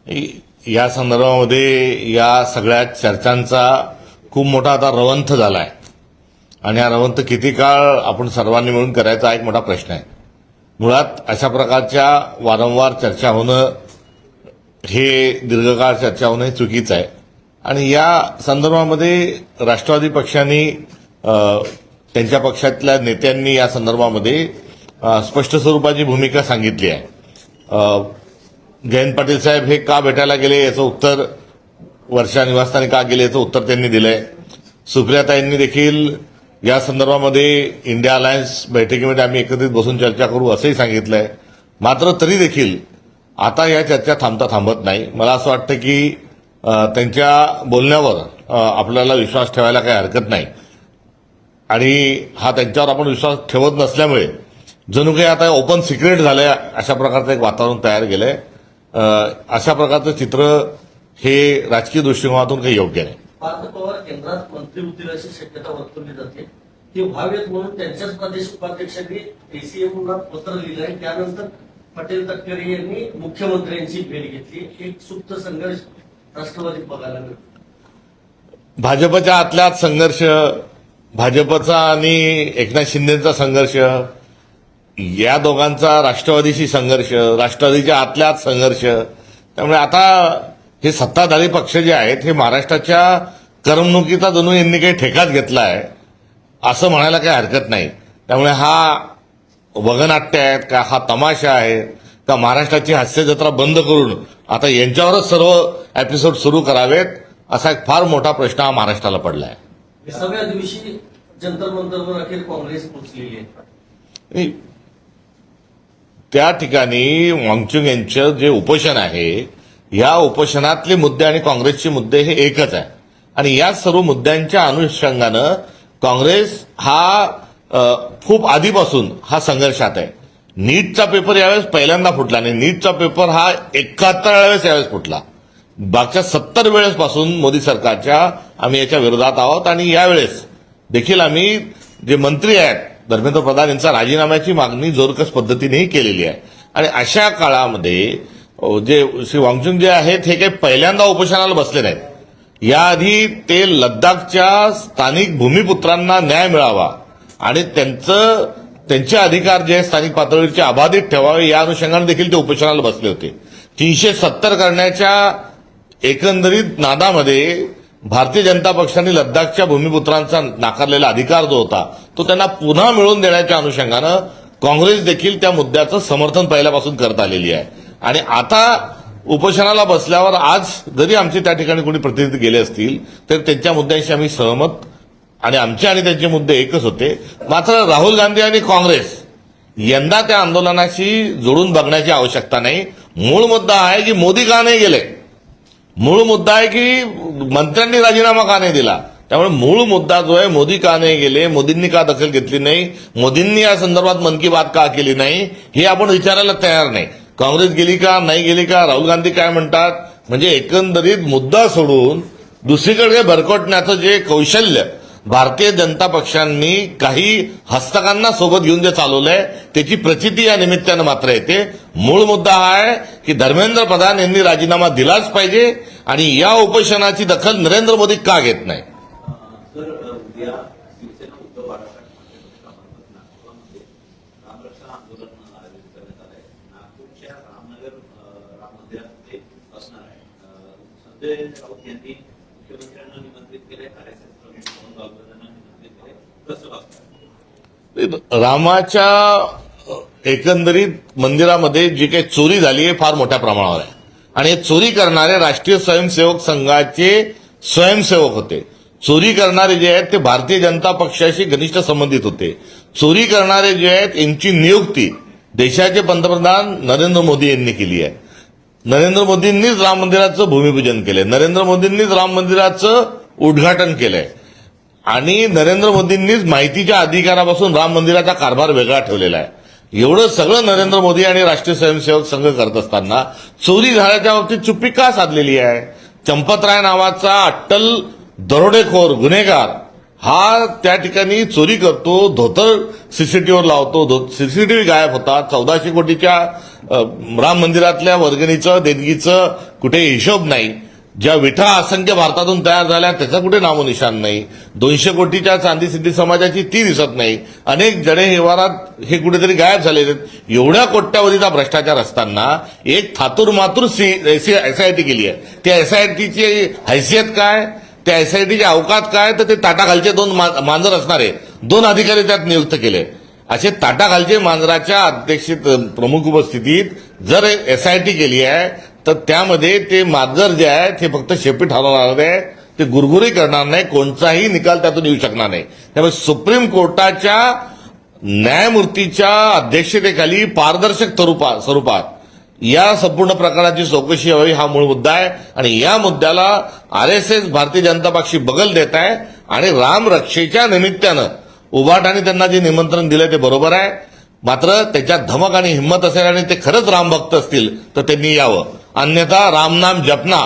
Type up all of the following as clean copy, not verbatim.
या संदर्भामध्ये या सगळ्या चर्चांचा खूप मोठा आता रवंथ झालाय आणि हा रवंथ किती काळ आपण सर्वांनी मिळून करायचा हा एक मोठा प्रश्न आहे. मुळात अशा प्रकारच्या वारंवार चर्चा होणं हे दीर्घकाळ चर्चा होणं हे चुकीचं आहे आणि या संदर्भामध्ये राष्ट्रवादी पक्षाने त्यांच्या पक्षातल्या नेत्यांनी या संदर्भामध्ये स्पष्ट स्वरूपाची भूमिका सांगितली आहे. जयंत पाटील साहेब हे का भेटायला गेले याचं उत्तर, वर्षा निवासस्थानी का गेले याचं उत्तर त्यांनी दिलंय. सुप्रियाताईंनी देखील या संदर्भामध्ये इंडिया अलायन्स बैठकीमध्ये आम्ही एकत्रित बसून चर्चा करू असंही सांगितलंय. मात्र तरी देखील आता या चर्चा थांबता थांबत नाही. मला असं वाटतं की त्यांच्या बोलण्यावर आपल्याला विश्वास ठेवायला काही हरकत नाही आणि हा त्यांच्यावर आपण विश्वास ठेवत नसल्यामुळे जणू काही आता ओपन सिक्रेट झालंय अशा प्रकारचं एक वातावरण तयार केलंय. अशा प्रकारचं चित्र हे राजकीय दृष्टिकोनातून काही योग्य नाही. पार्थ पवार केंद्रात मंत्री होतील अशी शक्यता वर्तवली जाते. ते व्हावेत म्हणून त्यांच्याच प्रदेश उपाध्यक्षांनी एसीएमला पत्र लिहिलं आहे. त्यानंतर पटेल तटकरे यांनी मुख्यमंत्र्यांची भेट घेतली. एक सुप्त संघर्ष राष्ट्रवादी बघायला मिळतो. भाजपच्या आतल्यात संघर्ष, भाजपचा आणि एकनाथ शिंदेचा संघर्ष, या दोघांचा राष्ट्रवादीशी संघर्ष, राष्ट्रवादीच्या आतल्यात संघर्ष. त्यामुळे आता हे सत्ताधारी पक्ष जे आहेत हे महाराष्ट्राच्या करमणुकीचा जणू यांनी काही ठेकाच घेतला आहे असं म्हणायला काही हरकत नाही. त्यामुळे हा वगनाट्य आहेत का, हा तमाशा आहे का, महाराष्ट्राची हास्यजत्रा बंद करून आता यांच्यावरच सर्व एपिसोड सुरू करावेत असा एक फार मोठा प्रश्न हा महाराष्ट्राला पडला आहे. 20व्या दिवशी जंतर मंतरवर अखेर काँग्रेस पोहोचलेली आहे. त्या ठिकाणी वांगचुक यांचं जे उपोषण आहे या उपोषणातले मुद्दे आणि काँग्रेसचे मुद्दे हे एकच आहे आणि या सर्व मुद्द्यांच्या अनुषंगानं काँग्रेस हा खूप आधीपासून हा संघर्षात आहे. नीटचा पेपर यावेळेस पहिल्यांदा फुटला आणि नीटचा पेपर हा 71 वेळेस यावेळेस फुटला. मागच्या 70 वेळेसपासून मोदी सरकारच्या आम्ही याच्या विरोधात आहोत आणि यावेळेस देखील आम्ही जे मंत्री आहेत धर्मेंद्र प्रधान यांचा राजीनाम्याची मागणी जोरकस पद्धतीनेही केलेली आहे. आणि अशा काळामध्ये जे श्री वांगचुक जे आहेत हे काही पहिल्यांदा उपोषणाला बसले नाहीत. याआधी ते लडाखच्या स्थानिक भूमिपुत्रांना न्याय मिळावा आणि त्यांचे अधिकार जे स्थानिक पातळीवरचे अबाधित ठेवावे या अनुषंगाने देखील ते उपोषणाला बसले होते. 370 करण्याच्या एकंदरीत नादामध्ये भारतीय जनता पक्षाने लडाखच्या भूमिपुत्रांचा नाकारलेला अधिकार जो होता तो त्यांना पुन्हा मिळवून देण्याच्या अनुषंगानं काँग्रेस देखील त्या मुद्द्याचं समर्थन पहिल्यापासून करत आलेली आहे. आणि आता उपोषणाला बसल्यावर आज जरी आमचे त्या ठिकाणी कोणी प्रतिनिधी गेले असतील तर त्यांच्या मुद्द्यांशी आम्ही सहमत आणि आमचे आणि त्यांचे मुद्दे एकच होते. मात्र राहुल गांधी आणि काँग्रेस यंदा त्या आंदोलनाशी जोडून बघण्याची आवश्यकता नाही. मूळ मुद्दा आहे की मोदी का नाही गेले, मूळ मुद्दा आहे की मंत्र्यांनी राजीनामा का नाही दिला. त्यामुळे मूळ मुद्दा जो आहे मोदी का नाही गेले, मोदींनी का दखल घेतली नाही, मोदींनी या संदर्भात मन की बात का केली नाही हे आपण विचारायला तयार नाही. काँग्रेस गेली का नाही गेली का, राहुल गांधी काय म्हणतात, म्हणजे एकंदरीत मुद्दा सोडून दुसरीकडे भरकटण्याचं जे कौशल्य भारतीय जनता पक्षांनी काही हस्तकांना सोबत घेऊन जे चालवलंय त्याची प्रचिती या निमित्तानं मात्र येते. मूळ मुद्दा हा आहे की धर्मेंद्र प्रधान यांनी राजीनामा दिलाच पाहिजे आणि या उपोषणाची दखल नरेंद्र मोदी का घेत नाही. रामाच्या एकंदरीत मंदिरामध्ये जी काही चोरी झाली आहे फार मोठ्या प्रमाणावर आहे आणि हे चोरी करणारे राष्ट्रीय स्वयंसेवक संघाचे स्वयंसेवक होते. चोरी करणारे जे आहेत ते भारतीय जनता पक्षाशी घनिष्ठ संबंधित होते. चोरी करणारे जे आहेत यांची नियुक्ती देशाचे पंतप्रधान नरेंद्र मोदी यांनी केली आहे. नरेंद्र मोदींनीच राम मंदिराचं भूमिपूजन केलंय, नरेंद्र मोदींनीच राम मंदिराचं उद्घाटन केलंय आणि नरेंद्र मोदींनीच माहितीच्या अधिकारापासून राम मंदिराचा कारभार वेगळा ठेवलेला आहे. एवढं सगळं नरेंद्र मोदी आणि राष्ट्रीय स्वयंसेवक संघ करत असताना चोरी झाल्याच्या बाबतीत चुप्पी का साधलेली आहे. चंपतराय नावाचा अट्टल दरोडेखोर गुन्हेगार हा त्या ठिकाणी चोरी करतो, धोतर सीसीटीव्हीवर लावतो, सीसीटीव्ही गायब होतात, 1400 कोटीच्या राम मंदिरातल्या वर्गणीचं देणगीचं कुठे हिशोब नाही. ज्या विठा असंख्य भारतातून तयार झाल्या त्याचा कुठे नामोनिशाण नाही. 200 कोटीच्या चांदी सिद्धी समाजाची ती दिसत नाही. अनेक जडे व्यवहारात हे कुठेतरी गायब झालेले आहेत. एवढ्या कोट्यावधीचा भ्रष्टाचार असताना एक थातूर मातूर एसआयटी केली आहे. त्या एसआयटीची हैसियत काय, त्या एसआयटीची अवकात काय, तर ते ताटाखालचे 2 मांजर असणारे 2 अधिकारी त्यात नियुक्त केले. असे ताटाखालचे मांजराच्या अध्यक्षित प्रमुख उपस्थितीत जर एसआयटी केली आहे तर त्यामध्ये ते मांजर जे आहे ते फक्त शेपी ठरवणार आहे, ते गुरगुरी करणार नाही, कोणताही निकाल त्यातून येऊ शकणार नाही. त्यामुळे सुप्रीम कोर्टाच्या न्यायमूर्तीच्या अध्यक्षतेखाली पारदर्शक स्वरूपात या संपूर्ण प्रकरणाची चौकशी व्हावी हा मूळ मुद्दा आहे. आणि या मुद्द्याला आरएसएस भारतीय जनता पक्षी बगल देत आहे आणि रामरक्षेच्या निमित्तानं उभाटाने त्यांना जे निमंत्रण दिलं ते बरोबर आहे. मात्र त्याच्यात धमक आणि हिंमत असेल आणि ते खरंच रामभक्त असतील तर त्यांनी यावं. अन्यथा रामनाम जपना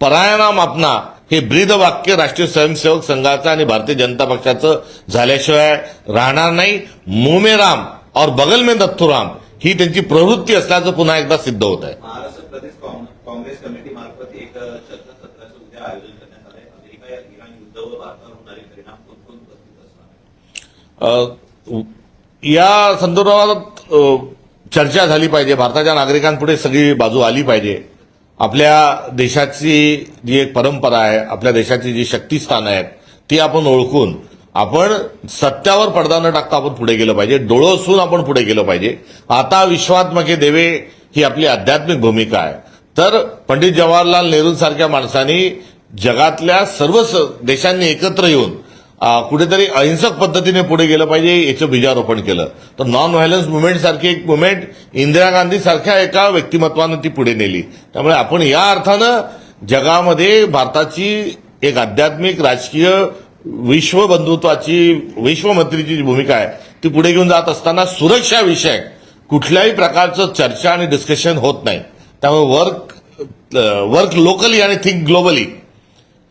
परायणाम अपना हे ब्रीदवाक्य राष्ट्रीय स्वयंसेवक संघाचं आणि भारतीय जनता पक्षाचं झाल्याशिवाय राहणार नाही. मुंह में राम और बगल में दत्तू राम ही त्यांची प्रवृत्ती असल्याचं पुन्हा एकदा सिद्ध होत आहे. महाराष्ट्र प्रदेश काँग्रेस कमिटी मार्फत एक चर्चासत्राचं उद्या आयोजन करण्यात आलंय. अमेरिका इराण युद्धावर भारतावर होणारे परिणाम कोणकोण उपस्थित असणार? या संदर्भात चर्चा झाली पाहिजे. भारताच्या नागरिकांपुढे सगळी बाजू आली पाहिजे. आपल्या देशाची जी एक परंपरा आहे, आपल्या देशाची जी शक्तिस्थान आहेत ती आपण ओळखून आपण सत्यावर पडदा न टाकता आपण पुढे गेलं पाहिजे. डोळं आपण पुढे गेलं पाहिजे. आता विश्वात्मके देवे ही आपली आध्यात्मिक भूमिका आहे. तर पंडित जवाहरलाल नेहरूंसारख्या माणसांनी जगातल्या सर्व देशांनी एकत्र येऊन कुठेतरी अहिंसक पद्धतीने पुढे गेलं पाहिजे याचं बीजारोपण केलं. तर नॉन व्हायलन्स मुवमेंट सारखी एक मुवमेंट इंदिरा गांधी सारख्या एका व्यक्तिमत्वानं ती पुढे नेली. त्यामुळे आपण या अर्थानं जगामध्ये भारताची एक आध्यात्मिक राजकीय विश्वबंधुत्वाची विश्वमैत्रीची जी भूमिका आहे ती पुढे घेऊन जात असताना सुरक्षा विषयक कुठल्याही प्रकारचं चर्चा आणि डिस्कशन होत नाही. त्यामुळे वर्क लोकली आणि थिंक ग्लोबली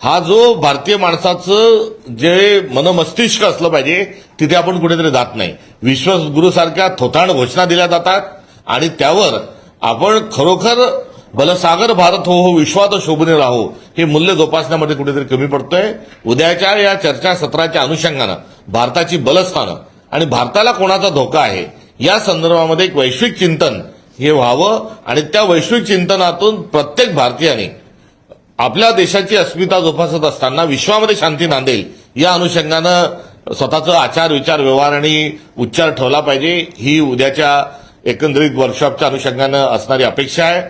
हा जो भारतीय माणसाचं जे मनमस्तिष्क असलं पाहिजे तिथे आपण कुठेतरी जात नाही. विश्वगुरूसारख्या थोथांड घोषणा दिल्या जातात आणि त्यावर आपण खरोखर बलसागर भारत हो विश्वात शोभने राहो हे मूल्य जोपासण्यामध्ये कुठेतरी कमी पडतोय. उद्याच्या या चर्चासत्राच्या अनुषंगानं भारताची बलस्थानं आणि भारताला कोणाचा धोका आहे या संदर्भामध्ये एक वैश्विक चिंतन हे व्हावं आणि त्या वैश्विक चिंतनातून प्रत्येक भारतीयाने आपल्या देशाची अस्मिता जोपासत असताना विश्वामध्ये शांती नांदेल या अनुषंगानं स्वतःचं आचार विचार व्यवहार आणि उच्चार ठेवला पाहिजे. ही उद्याच्या एकंदरीत वर्कशॉपच्या अनुषंगानं असणारी अपेक्षा आहे.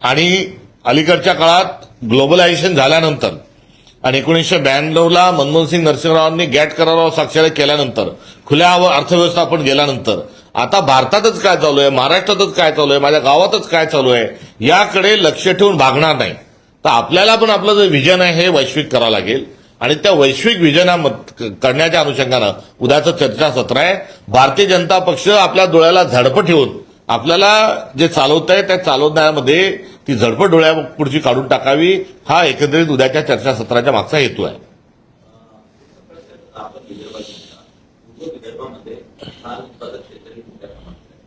आणि अलीकडच्या काळात ग्लोबलायझेशन झाल्यानंतर आणि 1992ला मनमोहनसिंग नरसिंहरावांनी गॅट करारावर स्वाक्षरी केल्यानंतर खुल्या अर्थव्यवस्था आपण गेल्यानंतर आता भारतातच काय चालू आहे, महाराष्ट्रातच काय चालू आहे, माझ्या गावातच काय चालू आहे याकडे लक्ष ठेवून भागणार नाही. तर आपल्याला पण आपलं जे व्हिजन आहे हे वैश्विक करावं लागेल आणि त्या वैश्विक व्हिजन करण्याच्या अनुषंगानं उद्याचं चर्चासत्र आहे. भारतीय जनता पक्ष आपल्या डोळ्याला झडपं ठेवून आपल्याला जे चालवत आहे त्या चालवण्यामध्ये ती झडपं डोळ्यापुढची काढून टाकावी हा एकंदरीत उद्याच्या चर्चासत्राच्या मागचा हेतू आहे. आपण विदर्भामध्ये खान उत्पादक क्षेत्र मोठ्या प्रमाणात आहे.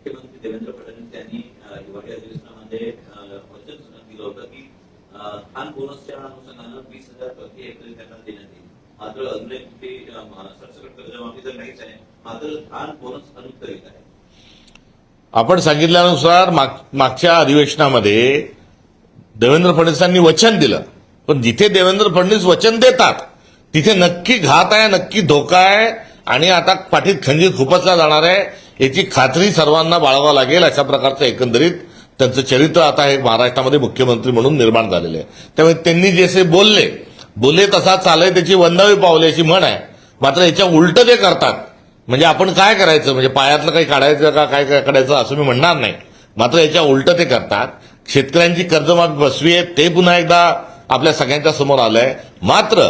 मुख्यमंत्री देवेंद्र फडणवीस यांनी हिवाळी अधिवेशनामध्ये वचन दिलं होतं की खान बोनसच्या अनुषंगानं 20,000 प्रति हेक्टरी त्यांना देण्यात येईल. मात्र अजूनही कुठे सरसकट कर्जमाफी तर नाहीच आहे, मात्र खान बोनस अनुत्तरित आहे. आपण सांगितल्यानुसार मागच्या अधिवेशनामध्ये देवेंद्र फडणवीसांनी वचन दिलं, पण जिथे देवेंद्र फडणवीस वचन देतात तिथे नक्की घात आहे, नक्की धोका आहे आणि आता पाठीत खंजीर खुपसला जाणार आहे याची खात्री सर्वांना बाळगावं लागेल. अशा प्रकारचं एकंदरीत त्यांचं चरित्र आता हे महाराष्ट्रामध्ये मुख्यमंत्री म्हणून निर्माण झालेलं आहे. त्यामुळे त्यांनी जसे बोलले तसा चालय त्याची वंदावी पावले अशी म्हण आहे. मात्र याच्या उलट ते करतात. म्हणजे आपण काय करायचं, म्हणजे पायातलं काही काढायचं का काय काढायचं असं मी म्हणणार नाही, मात्र याच्या उलट ते करतात. शेतकऱ्यांची कर्जमाफी फसवी आहे ते पुन्हा एकदा आपल्या सगळ्यांच्या समोर आलंय. मात्र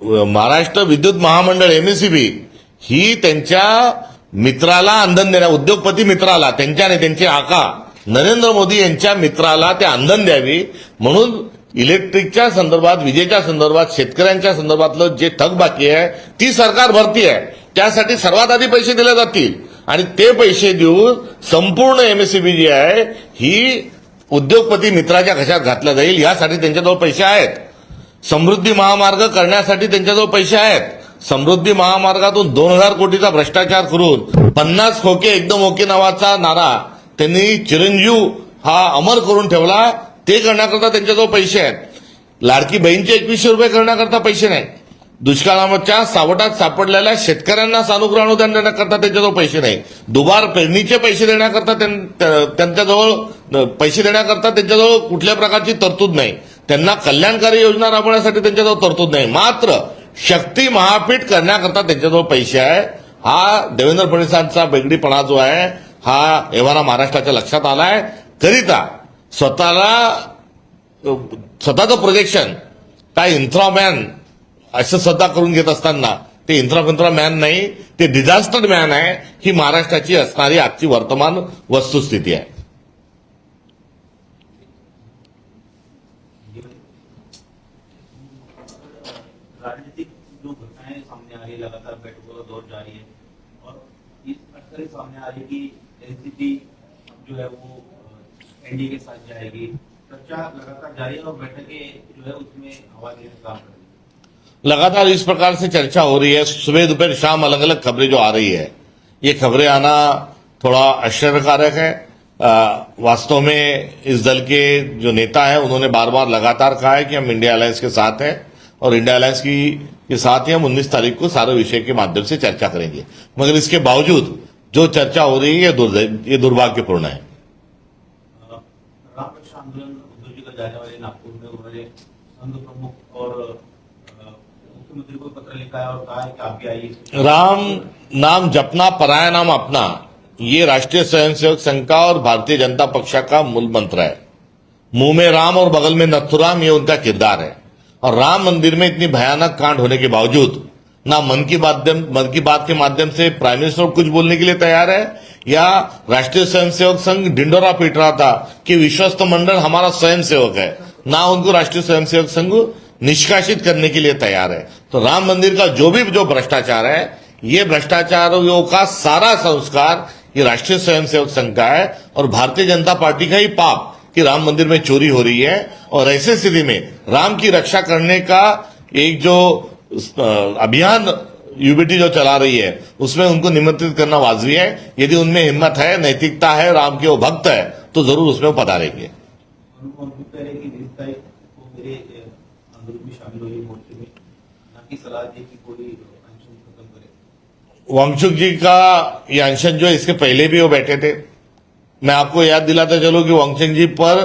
महाराष्ट्र विद्युत महामंडळ एमएसईबी ही त्यांच्या मित्राला इंधन देण्या उद्योगपती मित्राला त्यांच्या त्यांचे आका नरेंद्र मोदी यांच्या मित्राला ते इंधन द्यावी म्हणून इलेक्ट्रिकच्या संदर्भात विजेच्या संदर्भात शेतकऱ्यांच्या संदर्भातलं जे थकबाकी आहे ती सरकार भरती आहे. त्यासाठी सर्वात आधी पैसे दिले जातील आणि ते पैसे देऊन संपूर्ण एमएससीबी जी आहे ही उद्योगपती मित्राच्या घशात घातल्या जाईल यासाठी त्यांच्याजवळ पैसे आहेत. समृद्धी महामार्ग करण्यासाठी त्यांच्याजवळ पैसे आहेत. समृद्धी महामार्गातून 2000 कोटीचा भ्रष्टाचार करून 50 खोके एकदम ओके नावाचा नारा त्यांनी चिरंजीव हा अमर करून ठेवला. ते करण्याकरता त्यांच्याजवळ पैसे आहेत. लाडकी बहीणचे 2100 रुपये करण्याकरता पैसे नाही. दुष्काळाच्या सावटात सापडलेल्या शेतकऱ्यांना सानुग्रह अनुदान देण्याकरता त्यांच्याजवळ पैसे नाही. दुबार पेरणीचे पैसे देण्याकरता त्यांच्याजवळ पैसे देण्याकरता त्यांच्याजवळ कुठल्या प्रकारची तरतूद नाही. त्यांना कल्याणकारी योजना राबवण्यासाठी त्यांच्याजवळ तरतूद नाही. मात्र शक्ती महापीठ करण्याकरता त्यांच्याजवळ पैसे आहे. हा देवेंद्र फडणवीसांचा बेगडीपणा जो आहे हा एव्हाना महाराष्ट्राच्या लक्षात आलाय. करिता स्वतःचं प्रोजेक्शन काय इन्फ्रामॅन असं स्वतः करून घेत असताना ते इन्फ्रा मॅन नाही, ते डिझास्टर मॅन आहे. ही महाराष्ट्राची असणारी आजची वर्तमान वस्तुस्थिती आहे. राजनीतिक जो घटनाएं सामने आ रही है, लगातार बैठकों का दौर जारी है और इस अटकलें सामने आ रही कि एनसीपी जो है वो एनडीए के साथ जाएगी. चर्चा लगातार जारी है और बैठकें जो है उसमें हवा देने का काम कर रही है. लगातार इस प्रकार से चर्चा हो रही है. सुबह दोपहर शाम अलग अलग खबरें जो आ रही है, ये खबरें आना थोड़ा आश्चर्यकारक है. वास्तव में इस दल के जो नेता है उन्होंने बार बार लगातार कहा है कि हम इंडिया अलायंस के साथ हैं और इंडिया अलायंस के साथ ही हम 19 तारीख को सारे विषय के माध्यम से चर्चा करेंगे. मगर इसके बावजूद जो चर्चा हो रही है ये दुर्भाग्यपूर्ण है. राम रक्षा आंदोलन उद्धव जी का जाने वाले नागपुर में उन्होंने संघ प्रमुख और मुख्यमंत्री को पत्र लिखा है और कहा है कि आप भी आइए. राम नाम जपना पराया नाम अपना, ये राष्ट्रीय स्वयंसेवक संघ का और भारतीय जनता पक्षा का मूल मंत्र है. मुंह में राम और बगल में नथुराम, ये उनका किरदार है. और राम मंदिर में इतनी भयानक कांड होने के बावजूद ना मन की बात के माध्यम से प्राइम मिनिस्टर कुछ बोलने के लिए तैयार है, या राष्ट्रीय स्वयंसेवक संघ ढिंडोरा पीट रहा था कि विश्वस्त मंडल हमारा स्वयंसेवक है, ना उनको राष्ट्रीय स्वयंसेवक संघ निष्कासित करने के लिए तैयार है. तो राम मंदिर का जो भ्रष्टाचार है, ये भ्रष्टाचारियों का सारा संस्कार ये राष्ट्रीय स्वयंसेवक संघ का है और भारतीय जनता पार्टी का ही पाप कि राम मंदिर में चोरी हो रही है. और ऐसी स्थिति में राम की रक्षा करने का एक जो अभियान यूबीटी जो चला रही है उसमें उनको निमंत्रित करना वाजबी है. यदि उनमें हिम्मत है, नैतिकता है, राम के वो भक्त है तो जरूर उसमें वो पधारेंगे. उनको अंकित करें कि 20 तारीख को मेरे आंदोलन में शामिल हुई मोर्चे में, ना कि सलाह दी कि कोई अनशन खत्म करे. वांगचुक जी का ये अनशन जो है इसके पहले भी वो बैठे थे. मैं आपको याद दिलाता चलूं कि वांगचुक जी पर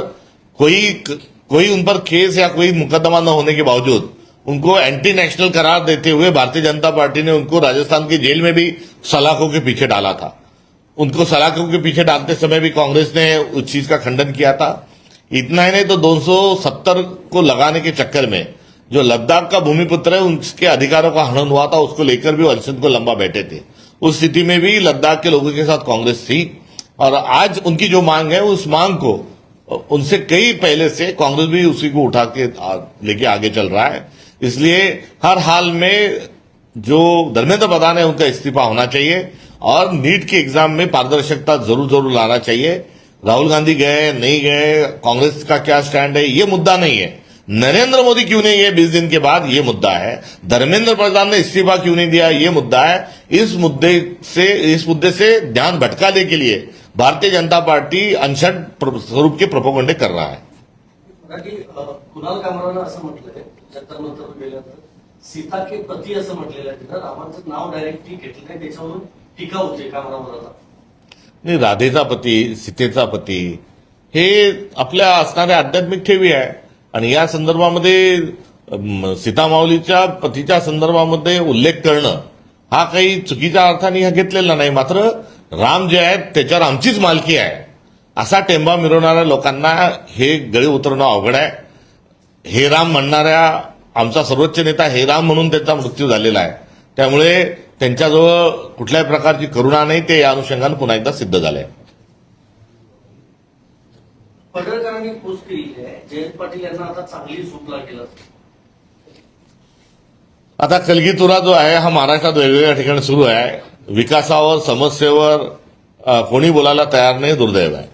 कोई उन पर केस या कोई मुकदमा न होने के बावजूद उनको एंटी नेशनल करार देते हुए भारतीय जनता पार्टी ने उनको राजस्थान की जेल में भी सलाखों के पीछे डाला था. उनको सलाखों के पीछे डालते समय भी कांग्रेस ने उस चीज का खंडन किया था. इतना ही नहीं तो 270 को लगाने के चक्कर में जो लद्दाख का भूमिपुत्र है उसके अधिकारों का हनन हुआ था, उसको लेकर भी अनशन को लंबा बैठे थे. उस स्थिति में भी लद्दाख के लोगों के साथ कांग्रेस थी और आज उनकी जो मांग है उस मांग को उनसे कई पहले से कांग्रेस भी उसी को उठा के लेके आगे चल रहा है. इसलिए हर हाल में जो धर्मेंद्र प्रधान है उनका इस्तीफा होना चाहिए और नीट के एग्जाम में पारदर्शिता जरूर लाना चाहिए. राहुल गांधी गए नहीं गए, कांग्रेस का क्या स्टैंड है, ये मुद्दा नहीं है. नरेंद्र मोदी क्यों नहीं गए 20 दिन के बाद, ये मुद्दा है. धर्मेंद्र प्रधान ने इस्तीफा क्यों नहीं दिया, ये मुद्दा है. इस मुद्दे से ध्यान भटकाने के लिए भारतीय जनता पार्टी अनशन स्वरूप के प्रोपोगंडे कर रहा है. कुणाल कामरानं असं म्हटलंय जंतर मंतर गेल्यानंतर सीता के पती असं म्हटलेलं आहे. तिथं रामाचं नाव डायरेक्टली घेतलं नाही, त्याच्यावरून टीका होते कामरावर. आता नाही, राधेचा पती, सीतेचा पती हे आपल्या असणाऱ्या आध्यात्मिक ठेवी आहे आणि या संदर्भामध्ये सीतामाऊलीच्या पतीच्या संदर्भामध्ये उल्लेख करणं हा काही चुकीच्या अर्थाने घेतलेला नाही. मात्र राम जे आहेत त्याच्यावर आमचीच मालकी आहे असा टेंबा मिरवणाऱ्या लोकांना हे गळे उतरणं अवघड आहे. हे राम म्हणणाऱ्या आमचा सर्वोच्च नेता हे राम म्हणून त्यांचा मृत्यू झालेला आहे. त्यामुळे त्यांच्याजवळ कुठल्याही प्रकारची करुणा नाही, ते या अनुषंगाने पुन्हा एकदा सिद्ध झालंय. पडळकरांनी पोस्ट केलेली आहे, जयंत पाटील यांना आता चांगली सूट लागेल. आता कलगीतुरा जो आहे हा महाराष्ट्रात वेगवेगळ्या ठिकाणी सुरू आहे. विकासावर समस्येवर कोणी बोलायला तयार नाही, दुर्दैव आहे.